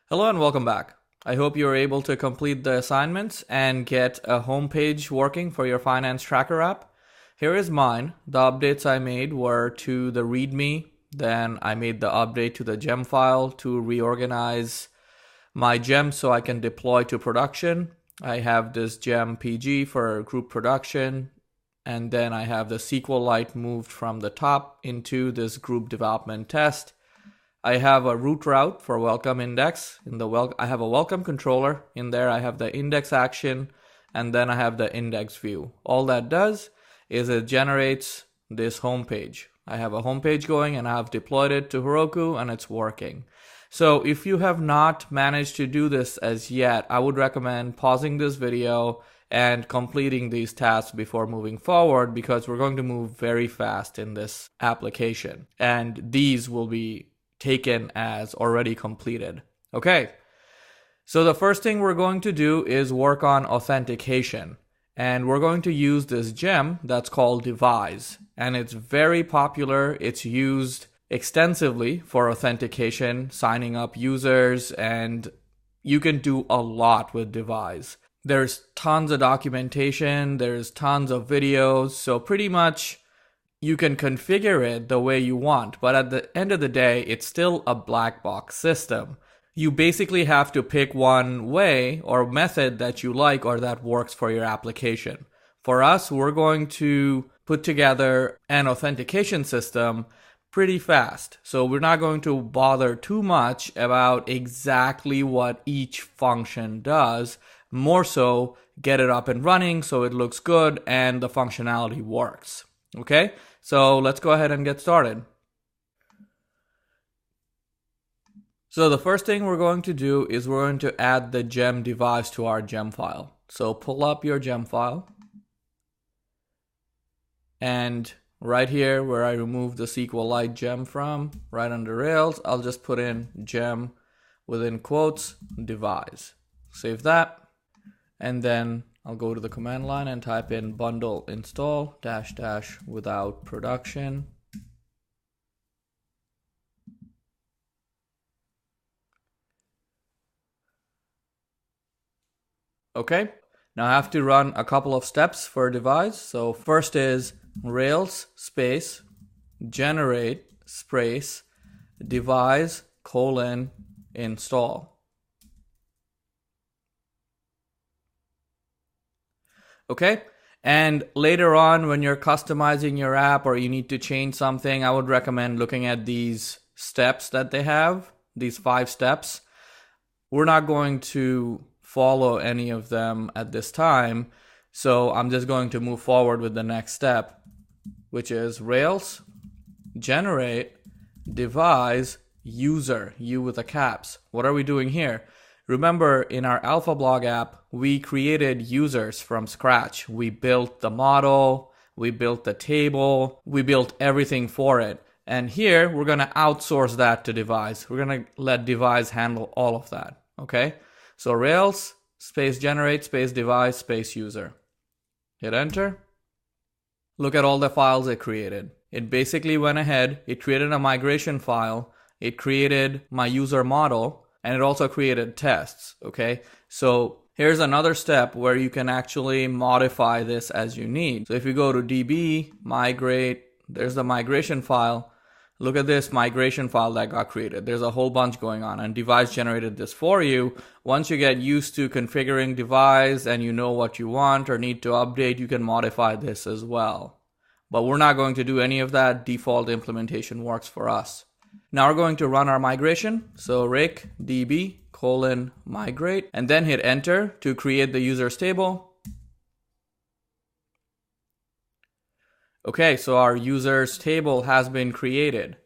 Hello and welcome back. I hope you were able to complete the assignments and get a home page working for your finance tracker app. Here is mine. The updates I made were to the README. Then I made the update to the gem file to reorganize my gems so I can deploy to production. I have this gem PG for group production. And then I have the SQLite moved from the top into this group development test. I have a root route for welcome index. I have a welcome controller. In there, I have the index action, and then I have the index view. All that does is it generates this home page. I have a home page going, and I have deployed it to Heroku, and it's working. So if you have not managed to do this as yet, I would recommend pausing this video and completing these tasks before moving forward, because we're going to move very fast in this application, and these will be taken as already completed. Okay, so the first thing we're going to do is work on authentication, and we're going to use this gem that's called Devise, and it's very popular. It's used extensively for authentication, signing up users, and you can do a lot with Devise. There's tons of documentation, there's tons of videos, so pretty much you can configure it the way you want, but at the end of the day, it's still a black box system. You basically have to pick one way or method that you like or that works for your application. For us, we're going to put together an authentication system pretty fast. So we're not going to bother too much about exactly what each function does, more so get it up and running so it looks good and the functionality works. Okay, so let's go ahead and get started. So the first thing we're going to do is we're going to add the gem Devise to our gem file. So pull up your gem file. And right here where I removed the SQLite gem from, right under Rails, I'll just put in gem within quotes Devise. Save that. And then I'll go to the command line and type in bundle install -- without production. Okay, now I have to run a couple of steps for Devise. So first is Rails space generate space Devise : install. Okay, and later on when you're customizing your app or you need to change something, I would recommend looking at these steps that they have, these 5 steps. We're not going to follow any of them at this time, so I'm just going to move forward with the next step, which is Rails generate Devise user, U with the caps. What are we doing here? Remember, in our Alpha Blog app, we created users from scratch. We built the model, we built the table, we built everything for it. And here, we're going to outsource that to Devise. We're going to let Devise handle all of that, okay? So Rails space generate space Devise space user. Hit enter. Look at all the files it created. It basically went ahead, it created a migration file, it created my user model, and it also created tests, okay? So here's another step where you can actually modify this as you need. So if you go to DB, migrate, there's the migration file. Look at this migration file that got created. There's a whole bunch going on, and Devise generated this for you. Once you get used to configuring Devise and you know what you want or need to update, you can modify this as well. But we're not going to do any of that. Default implementation works for us. Now we're going to run our migration. So rake db : migrate, and then hit enter to create the users table. Okay, so our users table has been created.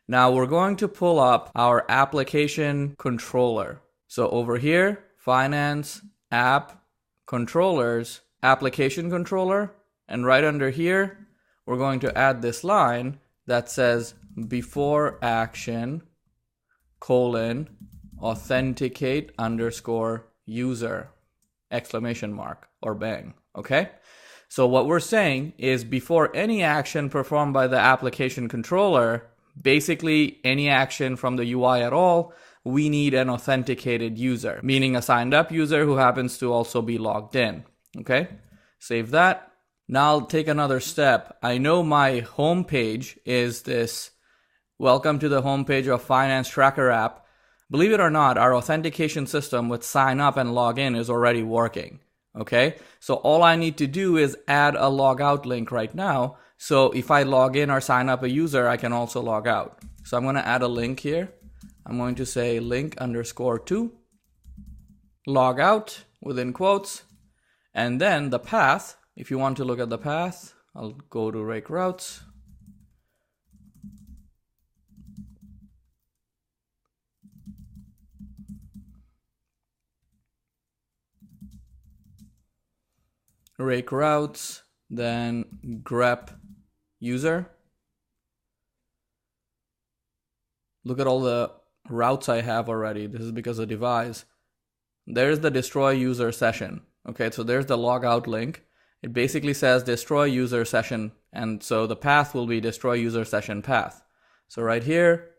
Now we're going to pull up our application controller. So over here, finance, app, controllers, application controller, and right under here, we're going to add this line that says before action : authenticate _user ! Or bang, okay? So what we're saying is before any action performed by the application controller, basically any action from the UI at all, we need an authenticated user, meaning a signed up user who happens to also be logged in. Okay, save that. Now I'll take another step. I know my home page is this welcome to the homepage of Finance Tracker app. Believe it or not, our authentication system with sign up and log in is already working. Okay, so all I need to do is add a logout link right now. So if I log in or sign up a user, I can also log out. So I'm going to add a link here. I'm going to say link_to log out within quotes. And then the path, if you want to look at the path, I'll go to rake routes. Rake routes, then grep user. Look at all the routes I have already. This is because of Devise. There's the destroy user session. Okay, so there's the logout link. It basically says destroy user session. And so the path will be destroy user session path. So right here,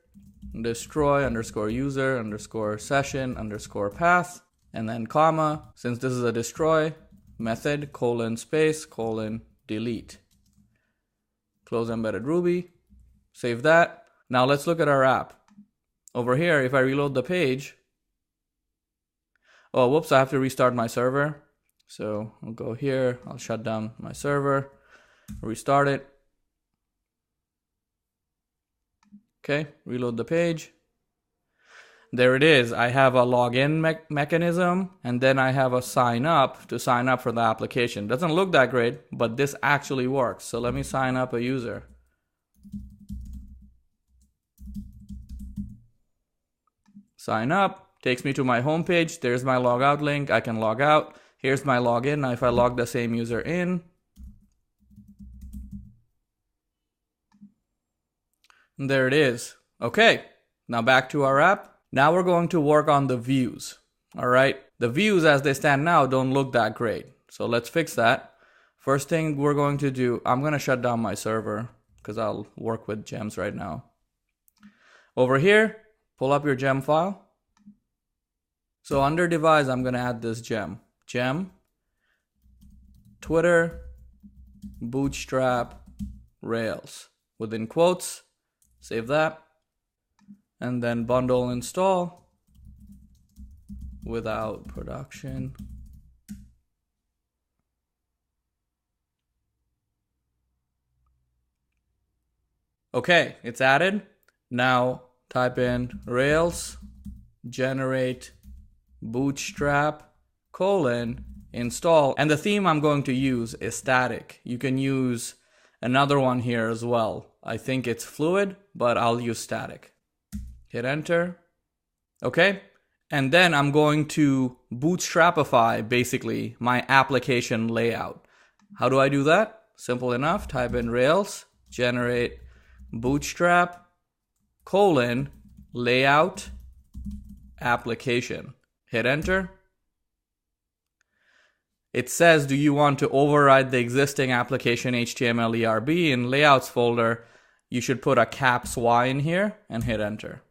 destroy _user _session _path, and then comma, since this is a destroy method, :space, :delete. Close embedded Ruby, save that. Now let's look at our app. Over here, if I reload the page, oh, whoops, I have to restart my server. So I'll go here, I'll shut down my server, restart it. Okay, reload the page. There it is. I have a login mechanism, and then I have a sign up to sign up for the application. Doesn't look that great, but this actually works. So let me sign up a user. Sign up, takes me to my homepage. There's my logout link. I can log out. Here's my login. Now if I log the same user in, there it is. Okay, now back to our app. Now we're going to work on the views. All right, the views as they stand now don't look that great. So let's fix that. First thing we're going to do, I'm going to shut down my server because I'll work with gems right now. Over here, pull up your gem file. So under Devise, I'm going to add this gem. Gem, Twitter, Bootstrap, Rails. Within quotes, save that. And then bundle install without production. Okay, it's added. Now type in Rails, generate Bootstrap, install. And the theme I'm going to use is static. You can use another one here as well. I think it's fluid, but I'll use static. Hit enter. Okay. And then I'm going to bootstrapify basically my application layout. How do I do that? Simple enough. Type in Rails, generate Bootstrap, layout, application. Hit enter. It says, do you want to override the existing application HTML ERB in layouts folder? You should put a caps Y in here and hit enter.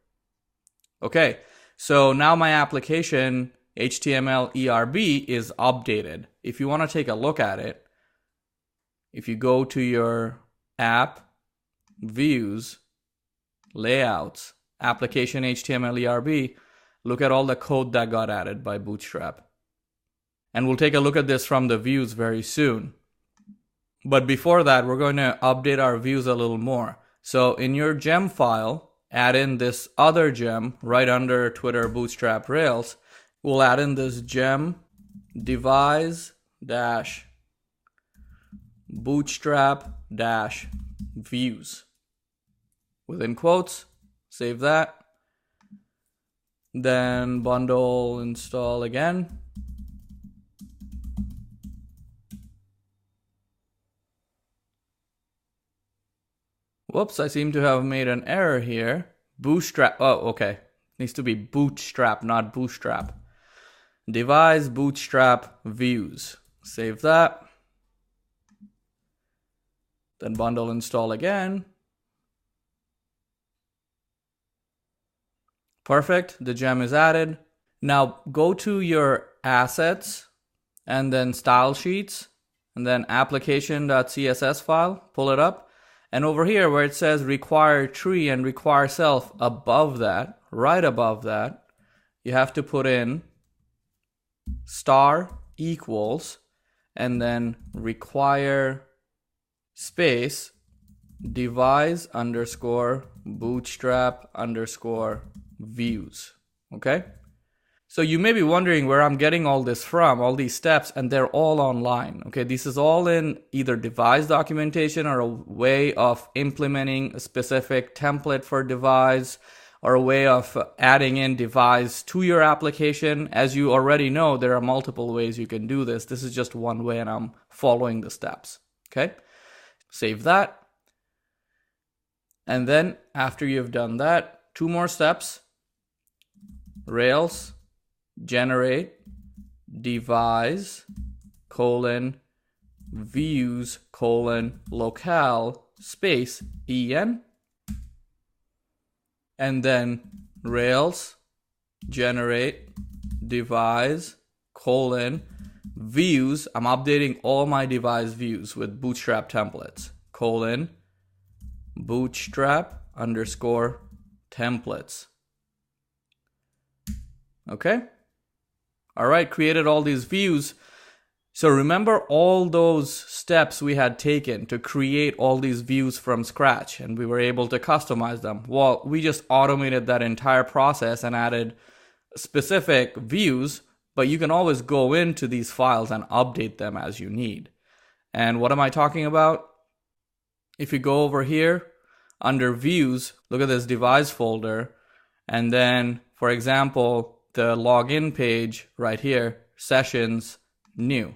Okay, so now my application HTML ERB is updated. If you want to take a look at it, if you go to your app, views, layouts, application HTML ERB, look at all the code that got added by Bootstrap. And we'll take a look at this from the views very soon. But before that, we're going to update our views a little more. So in your gem file, add in this other gem right under Twitter Bootstrap Rails. We'll add in this gem Devise dash Bootstrap dash views. Within quotes, save that. Then bundle install again. Whoops, I seem to have made an error here. Bootstrap, oh, okay. Needs to be Bootstrap, not Bootstrap. Devise Bootstrap views. Save that. Then bundle install again. Perfect, the gem is added. Now go to your assets and then style sheets and then application.css file, pull it up. And over here where it says require tree and require self, above that, right above that, you have to put in star equals and then require space devise underscore bootstrap underscore views. Okay? So you may be wondering where I'm getting all this from, all these steps, and they're all online. Okay, this is all in either Devise documentation or a way of implementing a specific template for Devise or a way of adding in Devise to your application. As you already know, there are multiple ways you can do this. This is just one way and I'm following the steps. Okay, save that. And then after you've done that, 2 more steps. Rails generate devise views locale space en, and then Rails generate devise views. I'm updating all my Devise views with Bootstrap templates bootstrap underscore templates. Okay. All right, created all these views. So remember all those steps we had taken to create all these views from scratch, and we were able to customize them. Well, we just automated that entire process and added specific views, but you can always go into these files and update them as you need. And what am I talking about? If you go over here under views, look at this Devise folder, and then, for example, the login page right here, sessions, new.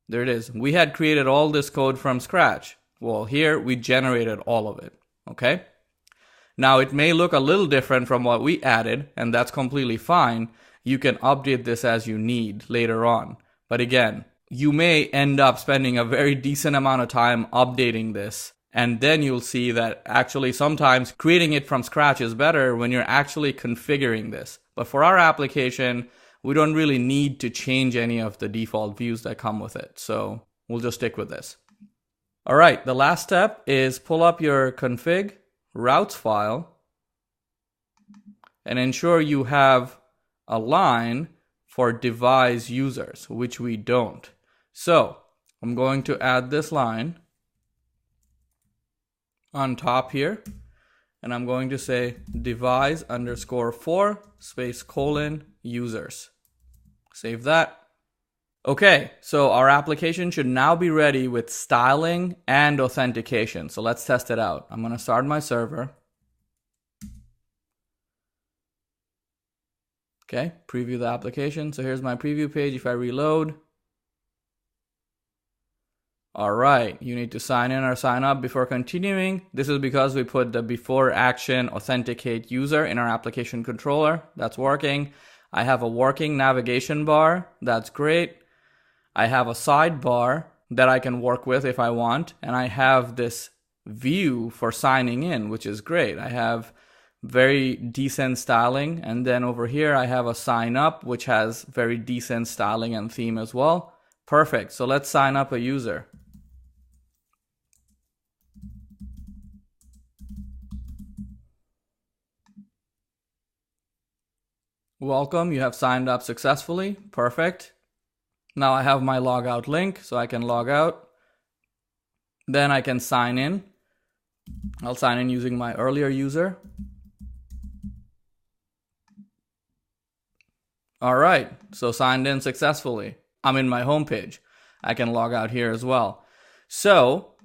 There it is. We had created all this code from scratch. Well, here we generated all of it. Okay. Now it may look a little different from what we added, and that's completely fine. You can update this as you need later on. But again, you may end up spending a very decent amount of time updating this. And then you'll see that actually sometimes creating it from scratch is better when you're actually configuring this. But for our application, we don't really need to change any of the default views that come with it. So we'll just stick with this. All right, the last step is pull up your config routes file and ensure you have a line for Devise users, which we don't. So I'm going to add this line on top here, and I'm going to say devise underscore for space users. Save that. Okay, so our application should now be ready with styling and authentication. So let's test it out. I'm going to start my server. Okay, preview the application. So here's my preview page. If I reload, all right, you need to sign in or sign up before continuing. This is because we put the before action authenticate user in our application controller. That's working. I have a working navigation bar. That's great. I have a sidebar that I can work with if I want. And I have this view for signing in, which is great. I have very decent styling. And then over here, I have a sign up, which has very decent styling and theme as well. Perfect. So let's sign up a user. Welcome, you have signed up successfully. Perfect. Now I have my logout link, so I can log out. Then I can sign in. I'll sign in using my earlier user. All right, so signed in successfully. I'm in my home page. I can log out here as well. So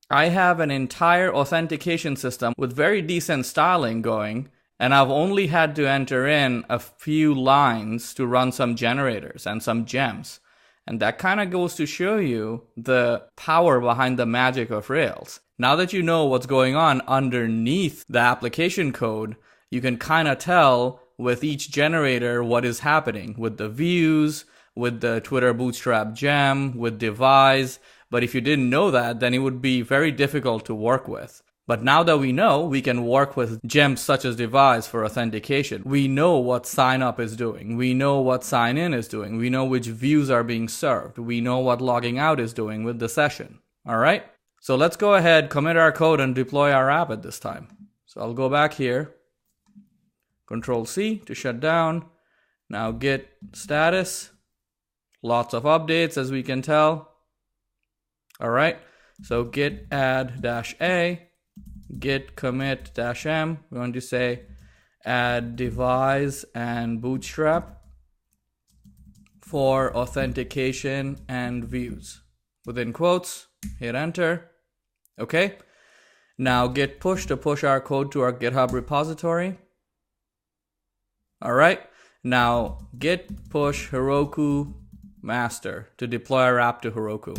I have an entire authentication system with very decent styling going, and I've only had to enter in a few lines to run some generators and some gems. And that kind of goes to show you the power behind the magic of Rails. Now that you know what's going on underneath the application code, you can kind of tell with each generator what is happening with the views, with the Twitter Bootstrap gem, with Devise. But if you didn't know that, then it would be very difficult to work with. But now that we know, we can work with gems such as Devise for authentication. We know what sign up is doing. We know what sign in is doing. We know which views are being served. We know what logging out is doing with the session. All right. So let's go ahead, commit our code and deploy our app at this time. So I'll go back here, Control C to shut down. Now git status, lots of updates as we can tell. All right. So git add -a. Git commit -m. We want to say add Devise and Bootstrap for authentication and views. Within quotes, hit enter. Okay. Now git push to push our code to our GitHub repository. All right. Now git push Heroku master to deploy our app to Heroku.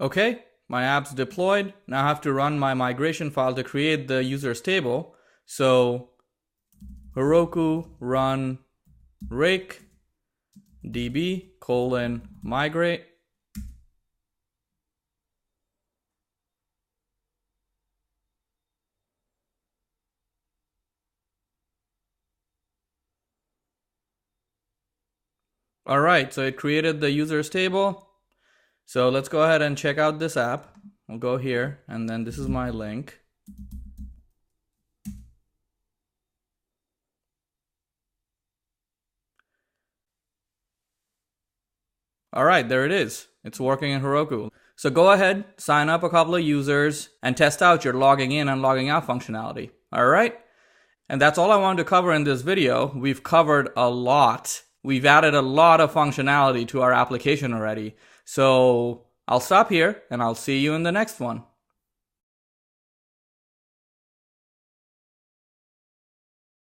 Okay, my app's deployed. Now I have to run my migration file to create the users table. So Heroku run rake db:migrate. All right, so it created the users table. So let's go ahead and check out this app. We'll go here, and then this is my link. All right, there it is. It's working in Heroku. So go ahead, sign up a couple of users, and test out your logging in and logging out functionality. All right? And that's all I wanted to cover in this video. We've covered a lot. We've added a lot of functionality to our application already. So I'll stop here, and I'll see you in the next one.